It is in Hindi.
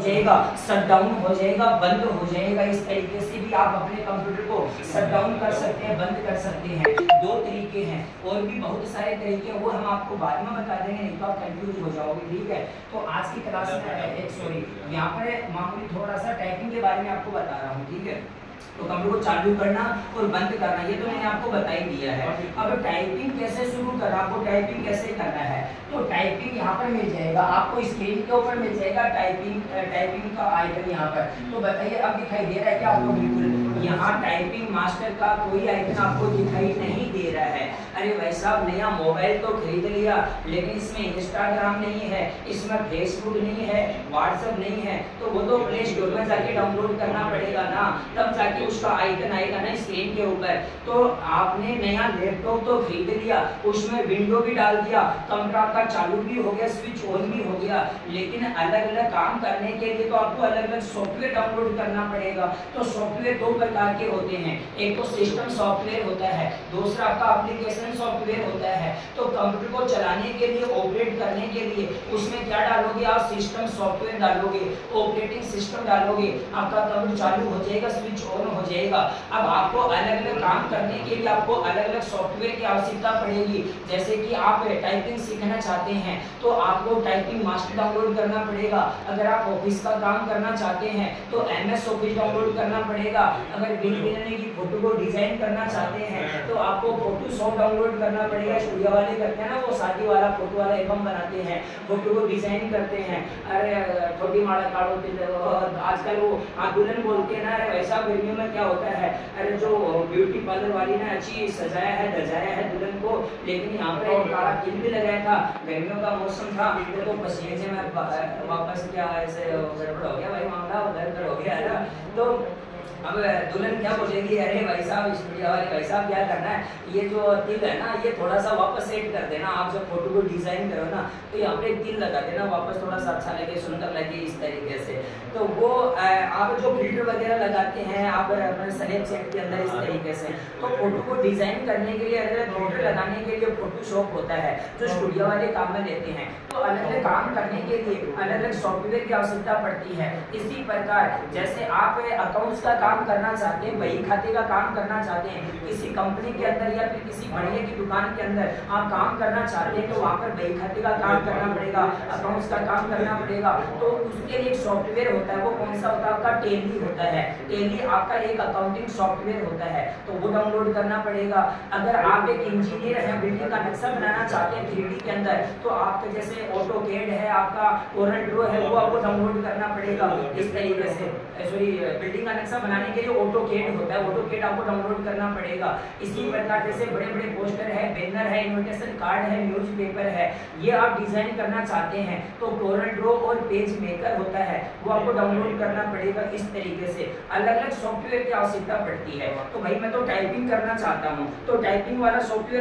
जाएगा, शट डाउन हो जाएगा, बंद हो जाएगा। इस तरीके से भी आप अपने कंप्यूटर को शट डाउन कर सकते हैं, बंद कर सकते हैं। दो तरीके हैं, और भी बहुत सारे तरीके हैं, वो हम आपको बाद में बता देंगे, नहीं तो आप कंफ्यूज हो जाओगे। ठीक है, तो आज की क्लास में यहाँ पर मामूली थोड़ा सा टाइपिंग के बारे में आपको बता रहा हूँ। ठीक है, तो कंप्यूटर को चालू करना और बंद करना ये तो मैंने आपको बता ही दिया है। अब टाइपिंग कैसे शुरू करना, आपको टाइपिंग कैसे करना है, तो टाइपिंग यहाँ पर मिल जाएगा आपको, स्क्रीन के ऊपर मिल जाएगा टाइपिंग का आइकन यहाँ पर। तो बताइए अब दिखाई दे रहा है क्या आपको? बिल्कुल, यहाँ टाइपिंग मास्टर का कोई आइकन आपको दिखाई नहीं दे रहा है। अरे भाई साहब, नया मोबाइल तो खरीद लिया, लेकिन इसमें इंस्टाग्राम नहीं है, इसमें फेसबुक नहीं है, व्हाट्सएप नहीं है, तो वो तो प्ले स्टोर में जाके डाउनलोड करना पड़ेगा ना, तब जाके उसका आइकन आएगा ना स्क्रीन के ऊपर। तो आपने नया लैपटॉप तो खरीद लिया, उसमें विंडो भी डाल दिया, कंप्यूटर आपका चालू भी हो गया, स्विच ऑन भी हो गया, लेकिन अलग अलग काम करने के लिए तो आपको अलग अलग सॉफ्टवेयर डाउनलोड करना पड़ेगा। तो सॉफ्टवेयर दो प्रकार के होते हैं, एक तो सिस्टम सॉफ्टवेयर होता है, दूसरा आपका एप्लीकेशन सॉफ्टवेयर होता है। तो कंप्यूटर को चलाने के लिए, ऑपरेट करने के लिए उसमें क्या डालोगे आप? सिस्टम सॉफ्टवेयर डालोगे, ऑपरेटिंग सिस्टम डालोगे, आपका कंप्यूटर चालू हो जाएगा, स्विच ऑन हो जाएगा। अब आपको अलग अलग काम करने के लिए आपको अलग अलग सॉफ्टवेयर की आवश्यकता पड़ेगी। जैसे कि आप टाइपिंग सीखना चाहते हैं तो आपको टाइपिंग मास्टर डाउनलोड करना पड़ेगा। अगर आप ऑफिस का काम करना चाहते हैं तो MS ऑफिस डाउनलोड करना पड़ेगा। अगर बिन की फोटो को डिजाइन करना चाहते हैं तो आपको फोटोशॉप डाउनलोड करना पड़ेगा। स्टूडियो वाले करते हैं ना, वो शादी वाला फोटो वाला एल्बम बनाते हैं, फोटो को डिजाइन करते हैं। अरे छोटी माड़ा काड़ो, आजकल वो दुल्हन बोलते हैं ना, अरे वैसा गर्मियों में क्या होता है, अरे जो ब्यूटी पार्लर वाली ने अच्छी सजाया है, दजाया है दुल्हन को, लेकिन यहाँ पर एक काला तिल भी लगाया था, गर्मियों का मौसम था, तो पसीने से मैं वापस क्या ऐसे गड़बड़ हो गया भाई, मामला गड़बड़ हो गया ना। तो अब दुल्हन क्या बोलेगी, अरे भाई साहब, स्टूडियो वाले भाई साहब क्या करना है, ये जो तिल है ना, ये थोड़ा सा वापस सेट कर देना। आप जब फोटो को डिजाइन करो ना, तो यहाँ पे तिल लगा देना, वापस थोड़ा सा अच्छा लगे, सुंदर लगे, इस तरीके से। तो वो आप जो फिल्टर वगैरह लगाते हैं आप अपने स्नैपचैट के अंदर, इस तरीके से। तो फोटो को डिजाइन करने के लिए अलग अलग फिल्टर लगाने के लिए फोटोशॉप होता है, जो स्टूडियो वाले काम में लेते हैं। तो अलग अलग काम करने के लिए अलग अलग सॉफ्टवेयर की आवश्यकता पड़ती है। इसी प्रकार जैसे आप अकाउंट्स का काम करना चाहते हैं, बही खाते का काम करना चाहते हैं, किसी कंपनी के अंदर या फिर किसी बढ़िया की दुकान के अंदर आप काम करना चाहते हैं, तो वहाँ पर बही खाते का काम करना पड़ेगा, अकाउंट्स का काम करना पड़ेगा। तो उसके लिए एक सॉफ्टवेयर होता है, वो कौन सा होता है? आपका टैली होता है। टैली आपका एक अकाउंटिंग सॉफ्टवेयर होता है, तो वो डाउनलोड करना पड़ेगा। अगर आप एक इंजीनियर हैं, बिल्डिंग का नक्शा बनाना चाहते हैं 3D के अंदर, तो आपके जैसे ऑटोकैड है, आपका कोरल ड्रॉ है, वो आपको डाउनलोड करना पड़ेगा। इस तरीके से बिल्डिंग का नक्शा बनाने के लिए ऑटोकैड होता है, ऑटोकैड आपको डाउनलोड करना पड़ेगा। इसी प्रकार जैसे बड़े बड़े पोस्टर है, बैनर है, इन्विटेशन कार्ड है, न्यूज़पेपर है, ये आप डिजाइन करना चाहते हैं तो कोरल ड्रॉ और पेज मेकर होता है, वो आपको डाउनलोड करना पड़ेगा। इस तरीके से अलग अलग सॉफ्टवेयर की आवश्यकता पड़ती है। तो भाई मैं तो टाइपिंग करना चाहता हूँ, तो टाइपिंग वाला सॉफ्टवेयर